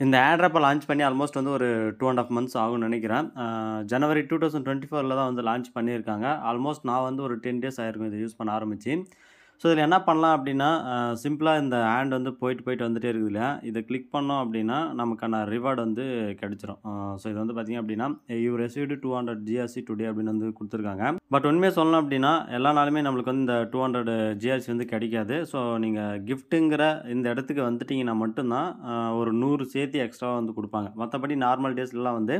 இந்த ஏர்ட்ராப்ப லான்ச் பண்ணி ஆல்மோஸ்ட் வந்து ஒரு 2 1/2 மந்த்ஸ் ஆகும்னு நெனைக்கிறேன். ஜனவரி 2024ல தான் வந்து லான்ச் பண்ணியிருக்காங்க. ஆல்மோஸ்ட் நான் வந்து ஒரு 10 டேஸ் ஆயிருக்கும் இத யூஸ் பண்ண ஆரம்பிச்சு. ஸோ இதில என்ன பண்ணலாம் அப்டின்னா, சிம்பிளா இந்த ஹேண்ட் வந்து போயிட்டு, போயிட்டு வந்துட்டே இருக்குது இல்லையா? இத கிளிக் பண்ணோம் அப்டின்னா, நமக்கான ரிவார்ட் வந்து கெடைச்சிரும். ஸோ இது வந்து பார்த்தீங்க அப்டின்னா, யூ ரிசீவ்டு 200 ஜிஆர்சி டுடே அப்டின்னு வந்து குடுத்துருக்காங்க. பட் உண்மைய சொல்லணும் அப்டின்னா, எல்லா நாளுமே நம்மளுக்கு வந்து இந்த 200 ஜிஆர்சி வந்து கெடைக்காது. ஸோ நீங்க கிஃப்ட்டுங்கிற இந்த இடத்துக்கு வந்துட்டீங்கன்னா மட்டும் தான், ஒரு 100 சேர்த்து எக்ஸ்ட்ராவா வந்து குடுப்பாங்க. மத்தபடி நார்மல் டேஸ்லலாம் வந்து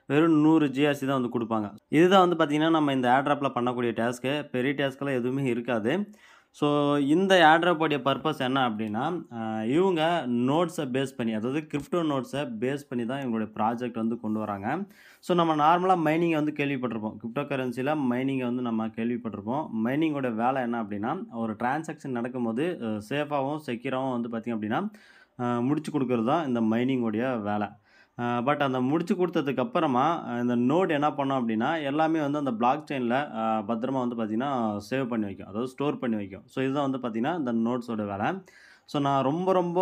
வெறும் 100 ஜிஆர்சி தான் வந்து குடுப்பாங்க. இதுதான் வந்து பார்த்தீங்கன்னா, நம்ம இந்த ஏர்ட்ராப்ல பண்ணக்கூடிய டாஸ்க்கு. பெரிய டாஸ்க்லாம் எதுவுமே இருக்காது. ஸோ இந்த ஏர்ட்ராப் உடைய பர்ப்பஸ் என்ன அப்டின்னா, இவங்க நோட்ஸ பேஸ் பண்ணி, அதாவது கிரிப்டோ நோட்ஸ பேஸ் பண்ணி தான் இவங்களுடைய ப்ராஜெக்ட் வந்து கொண்டு வராங்க. ஸோ நம்ம நார்மலா மைனிங்க வந்து கேள்விப்பட்டிருப்போம். கிரிப்டோ கரன்சில மைனிங்க வந்து நம்ம கேள்விப்பட்டிருப்போம். மைனிங்கோட வேலை என்ன அப்டின்னா, ஒரு டிரான்சாக்ஷன் நடக்கும்போது சேஃபாவும், செக்யூராவும் வந்து பார்த்தீங்க அப்டின்னா, முடிச்சு குடுக்குறது தான் இந்த மைனிங் உடைய வேலை. பட் அந்த முடிச்சு குடுத்ததுக்கு அப்புறமா, இந்த நோட் என்ன பண்ணும் அப்டின்னா, எல்லாமே வந்து அந்த பிளாக் செயின்ல பத்திரமா வந்து பார்த்தீங்கன்னா, சேவ் பண்ணி வைக்கும். அதாவது ஸ்டோர் பண்ணி வைக்கும். ஸோ இதுதான் வந்து பார்த்தீங்கன்னா, இந்த நோட்ஸோட வேலை. ஸோ நான் ரொம்ப ரொம்ப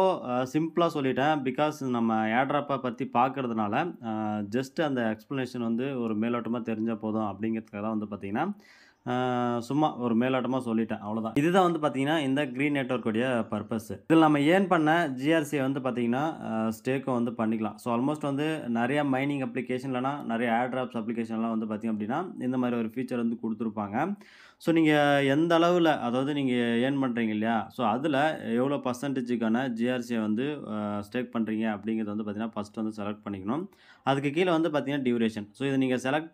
சிம்பிளா சொல்லிட்டேன். பிகாஸ் நம்ம ஏர்ட்ராப்ப பத்தி பார்க்கறதுனால, ஜஸ்ட் அந்த எக்ஸ்ப்ளனேஷன் வந்து ஒரு மேலோட்டமா தெரிஞ்சா போதும் அப்டிங்கிறதுக்காக தான் வந்து பார்த்தீங்கன்னா, சும்மா ஒரு மேலோட்டமா சொல்லிட்டேன். அவ்வளோதான். இதுதான் வந்து பார்த்தீங்கன்னா, இந்த கிரீன் நெட்வொர்க் உடைய பர்ப்பஸ். இதில நம்ம ஏர்ன் பண்ண ஜிஆர்சிய வந்து பார்த்தீங்கன்னா, ஸ்டேக்கும் வந்து பண்ணிக்கலாம். ஸோ ஆல்மோஸ்ட் வந்து நெறைய மைனிங் அப்ளிகேஷன் இல்லனா நெறைய ஏர்ட்ராப்ஸ் அப்ளிகேஷன்லாம் வந்து பார்த்தீங்க அப்டின்னா, இந்த மாரி ஒரு ஃபீச்சர் வந்து குடுத்துருப்பாங்க. ஸோ நீங்க எந்த அளவுல, அதாவது நீங்க ஏர்ன் பண்றீங்க இல்லையா? ஸோ அதில எவ்வளோ பெர்சன்டேஜுக்கான ஜிஆர்சிய வந்து ஸ்டேக் பண்றீங்க அப்டிங்கிறத வந்து பார்த்தீங்கன்னா, ஃபர்ஸ்ட் வந்து செலக்ட் பண்ணிக்கணும். அதுக்கு கீழ வந்து பார்த்தீங்கன்னா, டியூரேஷன். ஸோ இத நீங்க செலக்ட்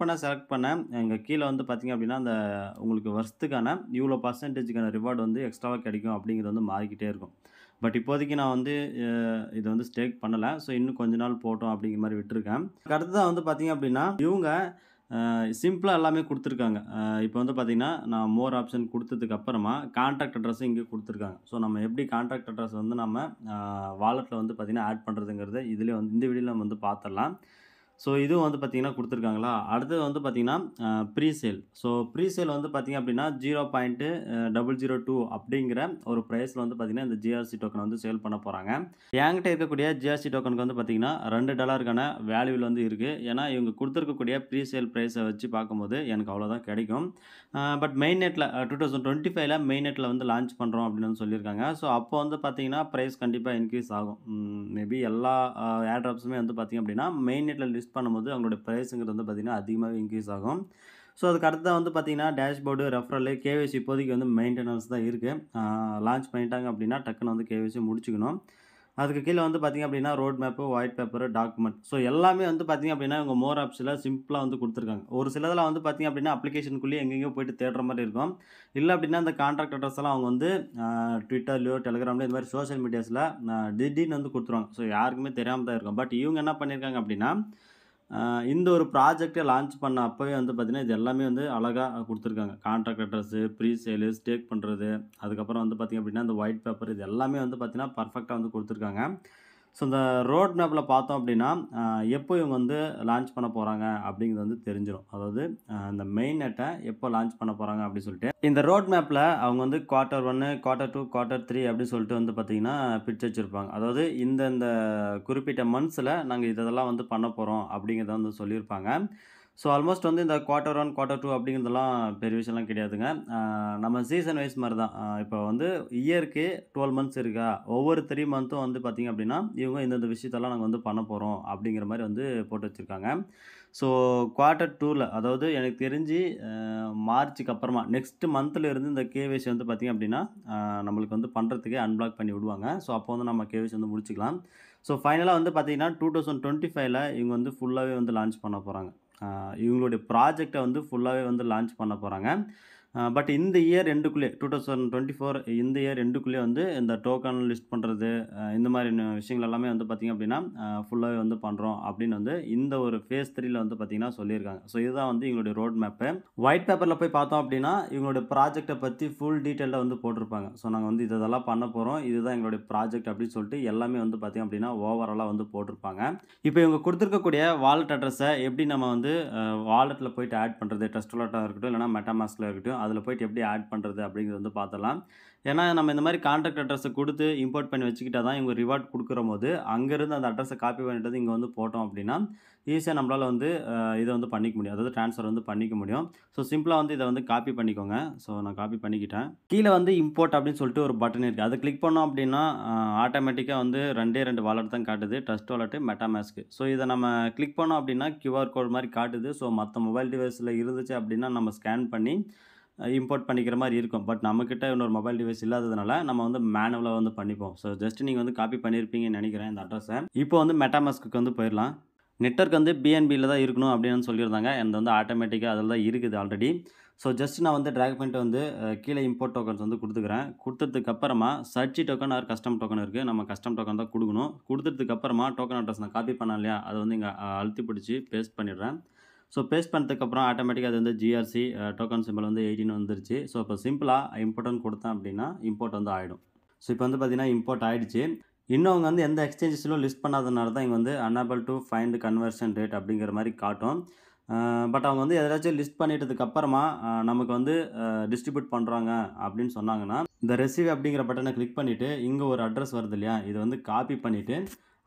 பண்ண இங்க கீழ வந்து பார்த்தீங்க அப்டின்னா, அந்த உங்களுக்கு வருஷத்துக்கான இவ்வளோ பெர்சன்டேஜுக்கான ரிவார்ட் வந்து எக்ஸ்ட்ராவா கிடைக்கும் அப்டிங்கிறது வந்து மாறிக்கிட்டே இருக்கும். பட் இப்போதைக்கு நான் வந்து இத வந்து ஸ்டேக் பண்ணல. ஸோ இன்னும் கொஞ்ச நாள் போட்டும் அப்டிங்கிற மாரி விட்டுருக்கேன். அடுத்ததா வந்து பார்த்தீங்க அப்டின்னா, இவங்க சிம்பிளா எல்லாமே குடுத்துருக்காங்க. இப்போ வந்து பார்த்தீங்கன்னா, நான் மோர் ஆப்ஷன் குடுத்ததுக்கு அப்புறமா கான்டாக்ட் அட்ரஸும் இங்கே குடுத்துருக்காங்க. ஸோ நம்ம எப்படி கான்டாக்ட் அட்ரஸ் வந்து நம்ம வாலெட்ல வந்து பார்த்தீங்கன்னா, ஆட் பண்றதுங்கிறத இதிலே வந்து இந்த வீடியோல நம்ம வந்து பார்த்துரலாம். ஸோ இதுவும் வந்து பார்த்தீங்கன்னா குடுத்துருக்காங்களா? அடுத்தது வந்து பார்த்தீங்கன்னா, presale. So presale வந்து பார்த்தீங்க அப்படின்னா, 0.002 அப்படிங்கிற ஒரு பிரைஸ்ல வந்து பார்த்தீங்கன்னா, இந்த ஜிஆர்சி டோக்கன் வந்து சேல் பண்ண போறாங்க. என்கிட்ட இருக்கக்கூடிய ஜிஆர்சி டோக்கனுக்கு வந்து பார்த்தீங்கன்னா, $2க்கான வேல்யூல வந்து இருக்கு. ஏன்னா, இவங்க குடுத்திருக்கக்கூடிய ப்ரீ சேல் பிரைஸ வச்சு பார்க்கும்போது எனக்கு அவ்வளோதான் கிடைக்கும். பட் மெயின் நெட்ல 2025ல மெயின் நெட்ல வந்து லான்ச் பண்றோம் அப்படின்னு வந்து சொல்லியிருக்காங்க. ஸோ அப்போ வந்து பார்த்தீங்கன்னா, பிரைஸ் கண்டிப்பா இன்கிரீஸ் ஆகும். மேபி எல்லா ஏர்ட்ராப்ஸுமே வந்து பார்த்தீங்க அப்படின்னா, மெயின் நெட்ல லிஸ்ட் பண்ணும்போது அவங்களோட பிரைஸுங்கிறது வந்து பார்த்தீங்கன்னா, அதிகமாவே இன்கிரீஸ் ஆகும். ஸோ அதுக்கு அடுத்ததா வந்து பார்த்தீங்கன்னா, டேஷ்போர்டு, ரெஃபரலு, கேஒய்சி இப்போதைக்கு வந்து மெயின்டெனன்ஸ் தான் இருக்கு. லான்ச் பண்ணிட்டாங்க அப்படின்னா, டக்குனு வந்து கேஒய்சி முடிச்சுக்கணும். அதுக்கு கீழ வந்து பார்த்தீங்க அப்படின்னா, road map, white paper, document. So எல்லாமே வந்து பார்த்தீங்க அப்படின்னா, இவங்க மோர் ஆப்ஸ்ல சிம்பிளா வந்து குடுத்துருக்காங்க. ஒரு சிலதுல வந்து பார்த்தீங்க அப்படின்னா, அப்ளிகேஷனுக்குள்ளேயே எங்கெங்கேயோ போயிட்டு தேடுற மாரி இருக்கும். இல்ல அப்படின்னா, இந்த கான்டாக்ட் அட்ரஸ் எல்லாம் அவங்க வந்து ட்விட்டர்லயோ, டெலிகிராம்லயோ இந்த மாரி சோசியல் மீடியாஸ்ல திடீர்னு வந்து குடுத்துருவாங்க. ஸோ யாருக்குமே தெரியாம தான் இருக்கும். பட் இவங்க என்ன பண்ணியிருக்காங்க அப்படின்னா, அ இந்த ஒரு ப்ராஜெக்ட்ட லான்ச் பண்ண அப்பவே வந்து பார்த்தீங்கன்னா, இது எல்லாமே வந்து அழகா குடுத்துருக்காங்க. கான்ட்ராக்ட் அட்ரஸு, ப்ரீ சேலு, ஸ்டேக் பண்றது, அதுக்கப்புறம் வந்து பார்த்தீங்க அப்படின்னா, இந்த ஒயிட் பேப்பர் இது எல்லாமே வந்து பார்த்தீங்கன்னா, பெர்ஃபெக்ட்டா வந்து குடுத்துருக்காங்க. ஸோ இந்த ரோட் மேப்ல பார்த்தோம் அப்படின்னா, எப்போ இவங்க வந்து லான்ச் பண்ண போறாங்க அப்படிங்கிறது வந்து தெரிஞ்சிரும். அதாவது இந்த மெயின் நெட்ட எப்போ லான்ச் பண்ண போறாங்க அப்படின்னு சொல்லிட்டு. இந்த ரோட் மேப்ல அவங்க வந்து குவார்ட்டர் 1, குவார்ட்டர் 2, குவார்ட்டர் 3 அப்படின்னு சொல்லிட்டு வந்து பார்த்தீங்கன்னா, பிரிச்சு வச்சிருப்பாங்க. அதாவது இந்த இந்த குறிப்பிட்ட மந்த்ஸ்ல நாங்க இதெல்லாம் வந்து பண்ண போறோம் அப்படிங்கிறத வந்து சொல்லியிருப்பாங்க. ஸோ ஆல்மோஸ்ட் வந்து இந்த குவார்ட்டர் 1, குவார்ட்டர் 2 அப்படிங்கிறதெல்லாம் பெரிய விஷயம்லாம் கிடையாதுங்க. நம்ம சீசன் வைஸ் மாரி தான். இப்போ வந்து இயருக்கு 12 மந்த்ஸ் இருக்கா, ஒவ்வொரு 3 மந்த்தும் வந்து பார்த்தீங்க அப்படின்னா, இவங்க இந்தந்த விஷயத்தெல்லாம் நாங்க வந்து பண்ண போறோம் அப்படிங்கிற மாரி வந்து போட்டு வச்சிருக்காங்க. ஸோ குவார்ட்டர் 2ல அதாவது எனக்கு தெரிஞ்சு மார்ச்சுக்கு அப்புறமா நெக்ஸ்ட் மந்த்ல இருந்து இந்த கேஒய்சி வந்து பார்த்தீங்க அப்படின்னா, நம்மளுக்கு வந்து பண்றதுக்கே அன்பிளாக் பண்ணி விடுவாங்க. ஸோ அப்போ வந்து நம்ம கேஒய்சி வந்து முடிச்சுக்கலாம். ஸோ ஃபைனலா வந்து பார்த்தீங்கன்னா, 2025ல இவங்க வந்து ஃபுல்லாவே வந்து லான்ச் பண்ண போறாங்க. இவங்களுடைய ப்ராஜெக்ட்ட வந்து ஃபுல்லாவே வந்து லான்ச் பண்ண போறாங்க. பட் இந்த இயர் எண்டுக்குள்ளயே 2024 இந்த இயர் எண்டுக்குள்ளயே வந்து இந்த டோக்கன் லிஸ்ட் பண்றது, இந்த மாரி விஷயங்கள் எல்லாமே வந்து பார்த்தீங்க அப்படின்னா, ஃபுல்லாவே வந்து பண்றோம் அப்படின்னு வந்து இந்த ஒரு ஃபேஸ் 3ல வந்து பார்த்தீங்கன்னா சொல்லியிருக்காங்க. ஸோ இதுதான் வந்து எங்களுடைய ரோட் மேப்பு. ஒயிட் பேப்பர்ல போய் பார்த்தோம் அப்படின்னா, இவங்களுடைய ப்ராஜெக்ட்ட பத்தி ஃபுல் டீட்டெயில்டா வந்து போட்டிருப்பாங்க. ஸோ நாங்க வந்து இதெல்லாம் பண்ண போறோம். இதுதான் எங்களுடைய ப்ராஜெக்ட் அப்படின்னு சொல்லிட்டு எல்லாமே வந்து பார்த்தீங்க அப்படின்னா, ஓவராலா வந்து போட்டிருப்பாங்க. இப்போ இவங்க குடுத்திருக்கக்கூடிய வாலெட் அட்ரஸ எப்படி நம்ம வந்து வாலெட்ல போயிட்டு ஆட் பண்றது? ட்ரஸ்ட் வாலெட்டா இருக்கட்டும், இல்லன்னா மெட்டாமாஸ்க்ல இருக்கட்டும், தெரியும். அதில போயிட்டு எப்படி ஆட் பண்ணுறது அப்படிங்கிறது வந்து பார்த்துடலாம். ஏன்னா நம்ம இந்த மாதிரி கான்டாக்ட் அட்ரஸை கொடுத்து இம்போர்ட் பண்ணி வச்சுக்கிட்டா தான் இவங்க ரிவார்ட் கொடுக்குறபோது அங்கேருந்து அந்த அட்ரஸை காப்பி பண்ணிட்டு வந்து இங்கே வந்து போட்டோம் அப்படின்னா ஈஸியாக நம்மளால் வந்து இதை வந்து பண்ணிக்க முடியும். அதாவது ட்ரான்ஸ்ஃபர் வந்து பண்ணிக்க முடியும். ஸோ சிம்பிளாக வந்து இதை வந்து காப்பி பண்ணிக்கோங்க. ஸோ நான் காப்பி பண்ணிக்கிட்டேன். கீழே வந்து இம்போர்ட் அப்படின்னு சொல்லிட்டு ஒரு பட்டன் இருக்குது. அதை கிளிக் பண்ணோம் அப்படின்னா ஆட்டோமேட்டிக்காக வந்து 2 வாலெட் தான் காட்டுது. Trust wallet, MetaMask. ஸோ இதை நம்ம கிளிக் பண்ணோம் அப்படின்னா கியூஆர் கோட் மாதிரி காட்டுது. ஸோ மற்ற மொபைல் டிவைஸில் இருந்துச்சு அப்படின்னா நம்ம ஸ்கேன் பண்ணி இம்போர்ட் பண்ணிக்கிற மாதிரி இருக்கும். பட் நம்மக்கிட்ட இன்னொரு மொபைல் டிவைஸ் இல்லாததுனால நம்ம வந்து மேனுவலாக வந்து பண்ணிப்போம். ஸோ ஜஸ்ட் நீங்கள் வந்து காப்பி பண்ணியிருப்பீங்கன்னு நினைக்கிறேன் இந்த அட்ரஸை. இப்போ வந்து மெட்டாமாஸ்க்கு வந்து போயிடலாம். நெட்வொர்க் வந்து பிஎன்பியில் தான் இருக்கணும் அப்படின்னு சொல்லியிருந்தாங்க. எனது வந்து ஆட்டோமேட்டிக்காக அதில் தான் இருக்குது ஆல்ரெடி. ஸோ ஜஸ்ட் நான் வந்து ட்ராக் பண்ணிட்டு வந்து கீழே இம்போர்ட் டோக்கன்ஸ் வந்து கொடுத்துக்கிறேன். கொடுத்ததுக்கு அப்புறமா search token or custom token இருக்குது. நம்ம கஸ்டம் டோக்கன் தான் கொடுக்கணும். கொடுத்ததுக்கு அப்புறமா டோக்கன் அட்ரஸ் நான் காப்பி பண்ணேன் இல்லையா, அதை வந்து இங்கே அழுத்தி பிடிச்சி பேஸ்ட் பண்ணிடுறேன். ஸோ பேஸ்ட் பண்ணதுக்கப்புறம் ஆட்டோமேட்டிக்காக அது வந்து ஜிஆர்சி டோக்கன் சிம்பிள் வந்து 18 வந்துருச்சு. ஸோ இப்போ சிம்பிளாக இம்போர்ட்னு கொடுத்தேன் அப்படின்னா இம்போர்ட் வந்து ஆகிடும். ஸோ இப்போ வந்து பார்த்தீங்கன்னா இம்போர்ட் ஆகிடுச்சு. இன்னும் அவங்க வந்து எந்த எக்ஸ்சேஞ்சஸ்லும் லிஸ்ட் பண்ணாதனால தான் இங்கே வந்து unable to find conversion rate அப்படிங்கிற மாதிரி காட்டும். பட் அவங்க வந்து எதாச்சும் லிஸ்ட் பண்ணிட்டதுக்கப்புறமா நமக்கு வந்து டிஸ்ட்ரிபியூட் பண்ணுறாங்க அப்படின்னு சொன்னாங்கன்னா, இந்த ரெசிவ் அப்படிங்கிற பட்டனை கிளிக் பண்ணிவிட்டு இங்கே ஒரு அட்ரஸ் வருது இல்லையா, இதை வந்து காப்பி பண்ணிவிட்டு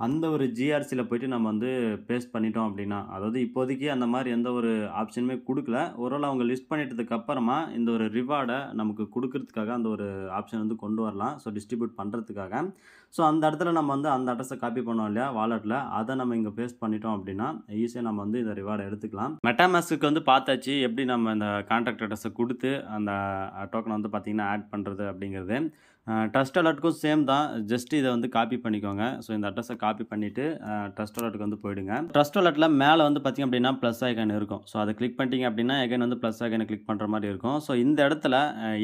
அந்த ஒரு ஜிஆர்சியில் போய்ட்டு நம்ம வந்து பேஸ்ட் பண்ணிட்டோம் அப்படின்னா, அதாவது இப்போதைக்கு அந்த மாதிரி எந்த ஒரு ஆப்ஷனுமே குடுக்கல. ஒருவேளை அவங்க லிஸ்ட் பண்ணிட்டதுக்கு அப்புறமா இந்த ஒரு ரிவார்டை நமக்கு குடுக்கறதுக்காக அந்த ஒரு ஆப்ஷன் வந்து கொண்டு வரலாம். ஸோ டிஸ்ட்ரிபியூட் பண்ணுறதுக்காக. ஸோ அந்த இடத்துல நம்ம வந்து அந்த அட்ரஸை காப்பி பண்ணோம் இல்லையா வாலெட்டில், அதை நம்ம இங்கே பேஸ்ட் பண்ணிட்டோம் அப்படின்னா ஈஸியாக நம்ம வந்து இந்த ரிவார்டை எடுத்துக்கலாம். மெட்டாமாஸ்க்கு வந்து பார்த்தாச்சு எப்படி நம்ம இந்த கான்டாக்ட் அட்ரஸை கொடுத்து அந்த டோக்கனை வந்து பார்த்தீங்கன்னா ஆட் பண்ணுறது அப்படிங்கிறது. ட்ரஸ்ட் அலர்ட்டுக்கும் சேம் தான். ஜஸ்ட் இதை வந்து காப்பி பண்ணிக்கோங்க. ஸோ இந்த அட்ரஸை காப்பி பண்ணிவிட்டு ட்ரஸ்ட் அலர்ட்டுக்கு வந்து போயிடுங்க. ட்ரஸ்ட் அலர்ட்டில் மேலே வந்து பார்த்தீங்க அப்படின்னா ப்ளஸ் ஐக்கான் இருக்கும். ஸோ அதை கிளிக் பண்ணிட்டீங்க அப்படின்னா எகைன் வந்து ப்ளஸ் ஐக்கானை கிளிக் பண்ணுற மாதிரி இருக்கும். ஸோ இந்த இடத்துல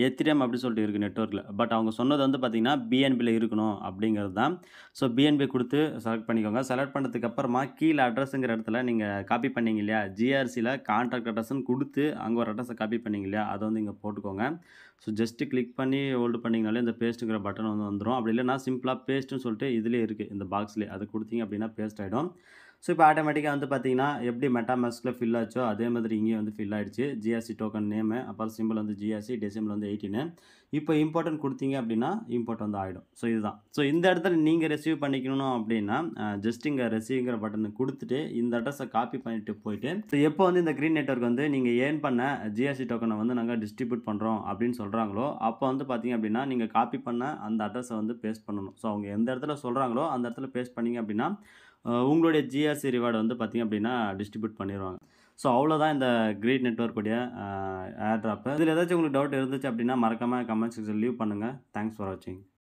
எத்திரியம் அப்படி சொல்லிட்டு இருக்குது நெட்வொர்க்கில். பட் அவங்க சொன்னது வந்து பார்த்தீங்கன்னா பிஎன்பியில் இருக்கணும் அப்படிங்கிறது தான். ஸோ பிஎன்பி கொடுத்து செலக்ட் பண்ணிக்கோங்க. செலக்ட் பண்ணதுக்கு அப்புறமா கீழே அட்ரஸுங்கிற இடத்துல நீங்கள் காப்பி பண்ணீங்க இல்லையா, ஜிஆர்சியில் கான்டாக்ட் அட்ரஸ்ன்னு கொடுத்து அங்கே ஒரு அட்ரஸை காப்பி பண்ணீங்க இல்லையா, அதை வந்து இங்கே போட்டுக்கோங்க. ஸோ ஜஸ்ட்டு கிளிக் பண்ணி ஹோல்டு பண்ணிங்கனாலே இந்த பேஸ்ட்டுங்கிற பட்டன் வந்து வந்துடும். அப்படி இல்லைனா சிம்பிளாக பேஸ்ட்டுன்னு சொல்லிட்டு இதிலே இருக்குது இந்த பாக்ஸ்லேயே, அது கொடுத்தீங்க அப்படின்னா பேஸ்ட் ஆகிடும். ஸோ இப்போ ஆட்டோமேட்டிக்காக வந்து பார்த்தீங்கன்னா எப்படி மெட்டாமாஸ்கில் ஃபில் ஆச்சோ அதே மாதிரி இங்கேயும் வந்து ஃபில் ஆகிடுச்சு. ஜிஆர்சி டோக்கன் நேமு, அப்புறம் சிம்பிள் வந்து ஜிஆர்சி, டெசிமல் வந்து 18. இப்போ இம்போர்ட்னு கொடுத்தீங்க அப்படின்னா இம்போர்ட் வந்து ஆகிடும். ஸோ இதுதான். ஸோ இந்த இடத்துல நீங்கள் ரிசீவ் பண்ணிக்கணும் அப்படின்னா ஜஸ்ட் இங்கே ரிசீவ்ங்கிற பட்டனை கொடுத்துட்டு இந்த அட்ரஸை காப்பி பண்ணிட்டு போயிட்டு, ஸோ எப்போ வந்து இந்த க்ரீன் நெட்வொர்க் வந்து நீங்கள் ஏர்ன் பண்ண ஜிஆர்சி டோக்கனை வந்து நாங்கள் டிஸ்ட்ரிபியூட் பண்ணுறோம் அப்படின்னு சொல்கிறாங்களோ, அப்போ வந்து பார்த்தீங்க அப்படின்னா நீங்கள் காப்பி பண்ண அந்த அட்ரஸை வந்து பேஸ்ட் பண்ணணும். ஸோ அவங்க எந்த இடத்துல சொல்கிறாங்களோ அந்த இடத்துல பேஸ்ட் பண்ணீங்க அப்படின்னா உங்களுடைய ஜிஆர்சி ரிவார்டு வந்து பார்த்தீங்க அப்படின்னா டிஸ்ட்ரிபியூட் பண்ணிடுவாங்க. ஸோ அவ்வளோதான் இந்த கிரீட் நெட்வொர்க்குடைய ஏர் ட்ராப்பு. இதில் ஏதாச்சும் உங்களுக்கு டவுட் இருந்துச்சு அப்படின்னா மறக்காமல் கமெண்ட் செக்ஷனில் லீவ் பண்ணுங்கள். தேங்க்ஸ் ஃபார் வாட்சிங்.